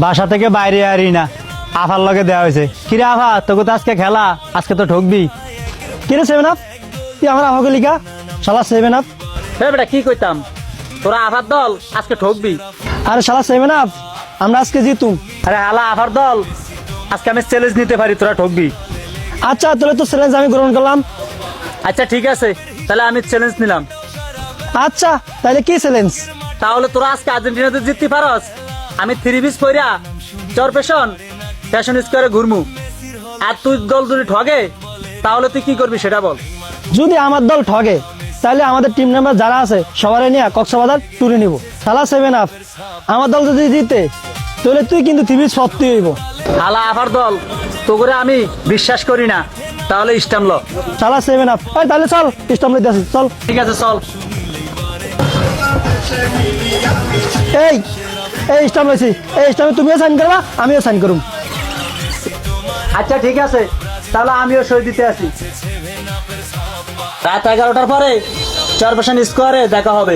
বাসা থেকে বাইরে আরি না, আফার লগে দেওয়া হয়েছে। কিরে আফা, তোকে তো আজকে খেলা, আজকে তো ঠকবি। কিরে সেভেন আপ, তুই আমার আফাকে লিখা শালা সেভেন আপ। বেটা কি কইতাম, তোরা আফার দল আজকে ঠকবি। আরে শালা সেভেন আপ, আমরা আজকে জিতুম। আরে হালা আফার দল, আজকে আমি চ্যালেঞ্জ নিতে পারি, তোরা ঠকবি। আচ্ছা তাহলে তো চ্যালেঞ্জ আমি গ্রহণ করলাম। আচ্ছা ঠিক আছে, তাহলে আমি চ্যালেঞ্জ নিলাম। আচ্ছা তাহলে কি চ্যালেঞ্জ? তাহলে তোরা আজকে আর্জেন্টিনাতে জিততে পারস, আমি 3 পিস পইরা চরপেশন ফ্যাশন স্কোয়ারে ঘুরমু। আর তুই দল যদি ঠগে তাহলে তুই কি করবি সেটা বল। যদি আমার দল ঠগে তাহলে আমাদের টিম মেম্বার যারা আছে সবাই নিয়ে কক্সবাজার ট্যুরে নিব। শালা সেভেন আপ, আমার দল যদি জিতে তাহলে তুই কিন্তু থ্রি পিস সত্যি হইব। হালা আফার দল, তো করে আমি বিশ্বাস করি না, তাহলে স্টাম ল। শালা সেভেন আপ, তাহলে চল স্টাম্প লইতে আসি, চল। ঠিক আছে চল। এই এই স্টাম্প লইছি, এই স্টাম্পে তুমিও সাইন করবা, আমিও সাইন করুম। আচ্ছা ঠিক আছে, তাহলে আমিও সই দিতে আসি। রাত 11টার পরে চরপেশন স্কোয়ারে দেখা হবে।